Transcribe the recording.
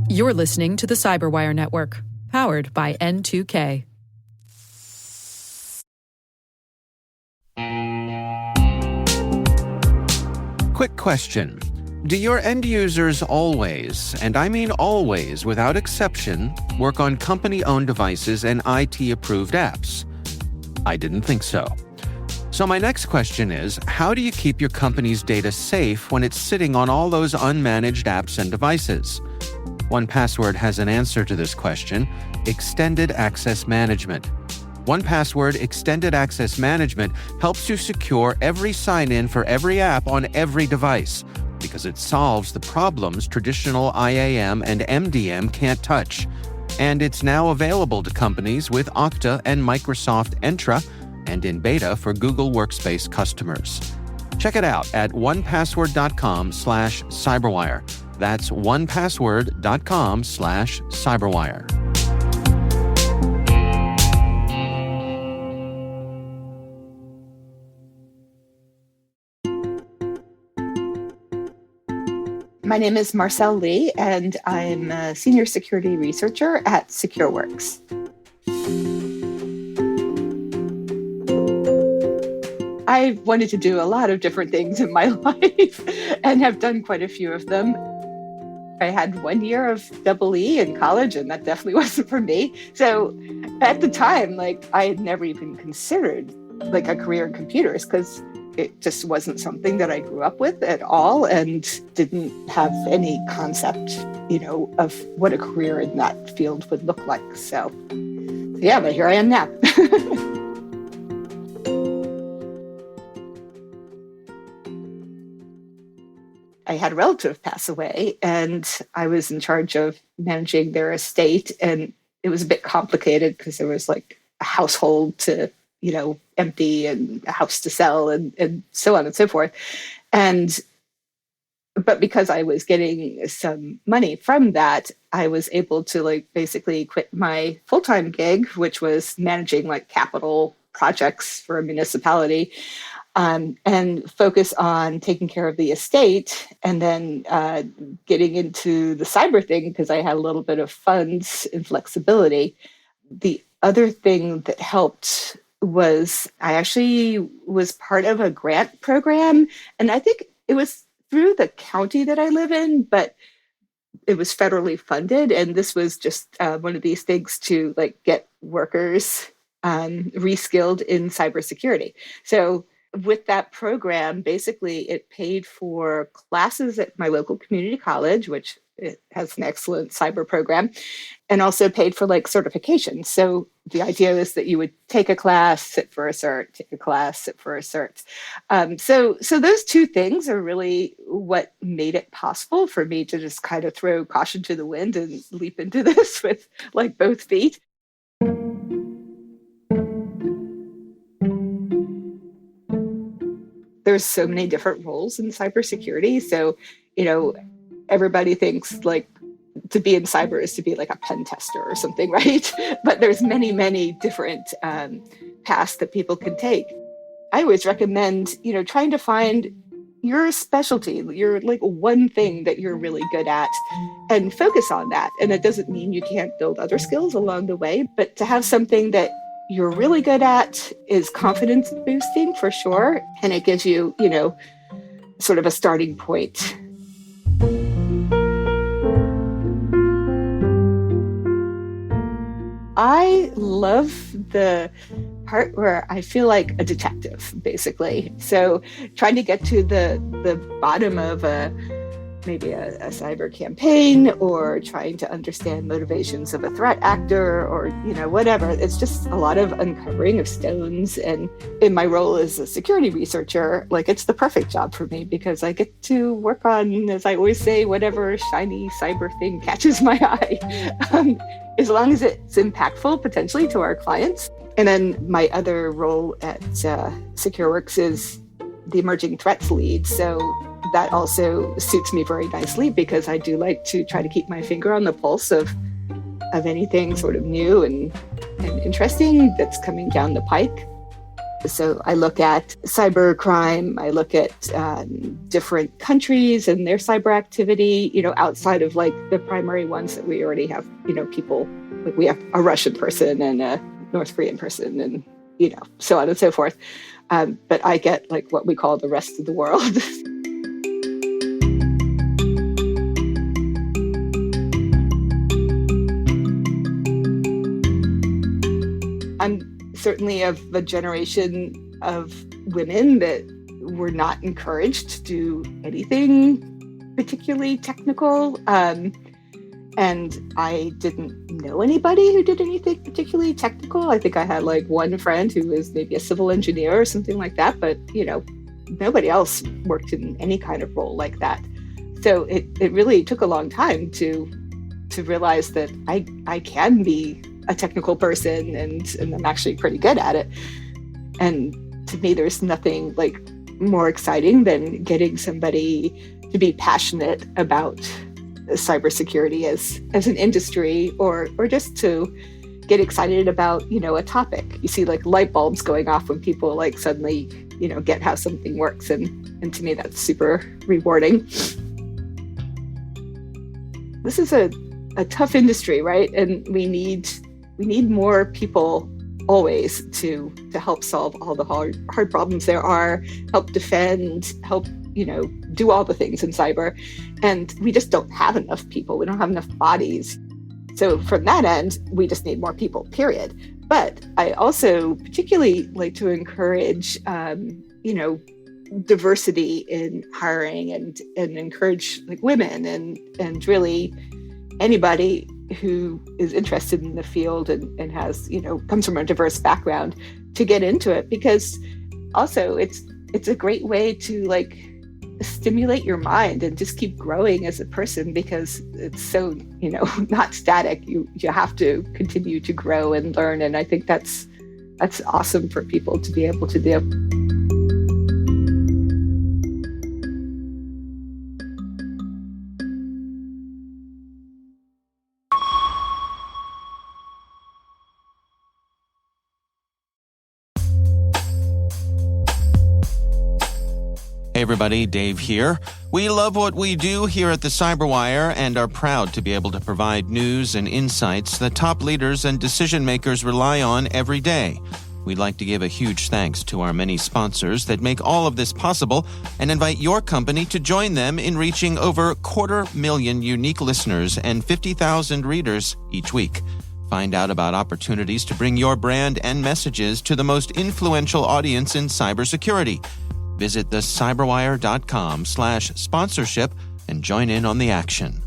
You're listening to the Cyberwire Network, powered by N2K. Quick question. Do your end users always, and I mean always without exception, work on company-owned devices and IT-approved apps? I didn't think so. So my next question is, how do you keep your company's data safe when it's sitting on all those unmanaged apps and devices? 1Password has an answer to this question: Extended Access Management. 1Password Extended Access Management helps you secure every sign-in for every app on every device, because it solves the problems traditional IAM and MDM can't touch. And it's now available to companies with Okta and Microsoft Entra, and in beta for Google Workspace customers. Check it out at onepassword.com/cyberwire. That's onepassword.com/cyberwire. My name is Marcelle Lee, and I'm a senior security researcher at Secureworks. I wanted to do a lot of different things in my life and have done quite a few of them. I had 1 year of double E in college, and that definitely wasn't for me. So at the time, I had never even considered a career in computers, because it just wasn't something that I grew up with at all, and didn't have any concept, of what a career in that field would look like. So yeah, but here I am now. I had a relative pass away, and I was in charge of managing their estate, and it was a bit complicated because there was a household to, empty, and a house to sell, and so on and so forth. But because I was getting some money from that, I was able to basically quit my full-time gig, which was managing capital projects for a municipality, and focus on taking care of the estate, and then getting into the cyber thing because I had a little bit of funds and flexibility. The other thing that helped was I actually was part of a grant program, and I think it was through the county that I live in, but it was federally funded, and this was just one of these things to get workers reskilled in cybersecurity. So with that program, basically it paid for classes at my local community college, which it has an excellent cyber program, and also paid for certifications. So the idea is that you would take a class, sit for a cert, take a class, sit for a cert. So those two things are really what made it possible for me to just kind of throw caution to the wind and leap into this with both feet. There's so many different roles in cybersecurity. So, everybody thinks to be in cyber is to be a pen tester or something, right? But there's many, many different paths that people can take. I always recommend, trying to find your specialty, your one thing that you're really good at, and focus on that. And it doesn't mean you can't build other skills along the way, but to have something that you're really good at is confidence boosting for sure. And it gives you, sort of a starting point. I love the part where I feel like a detective, basically. So trying to get to the bottom of maybe a cyber campaign, or trying to understand motivations of a threat actor, or whatever. It's just a lot of uncovering of stones. And in my role as a security researcher, it's the perfect job for me, because I get to work on, as I always say, whatever shiny cyber thing catches my eye, as long as it's impactful potentially to our clients. And then my other role at Secureworks is the emerging threats lead. So that also suits me very nicely, because I do like to try to keep my finger on the pulse of anything sort of new and interesting that's coming down the pike. So I look at cybercrime, I look at different countries and their cyber activity, outside of like the primary ones that we already have, people, like we have a Russian person and a North Korean person and, so on and so forth. But I get like what we call the rest of the world. I'm certainly of the generation of women that were not encouraged to do anything particularly technical. And I didn't know anybody who did anything particularly technical. I think I had like one friend who was maybe a civil engineer or something like that, but nobody else worked in any kind of role like that. So it really took a long time to realize that I can be a technical person and I'm actually pretty good at it. And to me, there's nothing like more exciting than getting somebody to be passionate about cybersecurity as an industry or just to get excited about, a topic. You see like light bulbs going off when people like suddenly, get how something works. And to me, that's super rewarding. This is a tough industry, right? And we need more people always to help solve all the hard problems there are, help defend, help, do all the things in cyber. And we just don't have enough people. We don't have enough bodies. So from that end, we just need more people, period. But I also particularly like to encourage, diversity in hiring and encourage like women and really anybody who is interested in the field and has, comes from a diverse background to get into it, because also it's a great way to like stimulate your mind and just keep growing as a person, because it's so, not static. You have to continue to grow and learn. And I think that's awesome for people to be able to do. Hey everybody, Dave here. We love what we do here at the CyberWire and are proud to be able to provide news and insights that top leaders and decision makers rely on every day. We'd like to give a huge thanks to our many sponsors that make all of this possible and invite your company to join them in reaching over 250,000 unique listeners and 50,000 readers each week. Find out about opportunities to bring your brand and messages to the most influential audience in cybersecurity. Visit thecyberwire.com/sponsorship and join in on the action.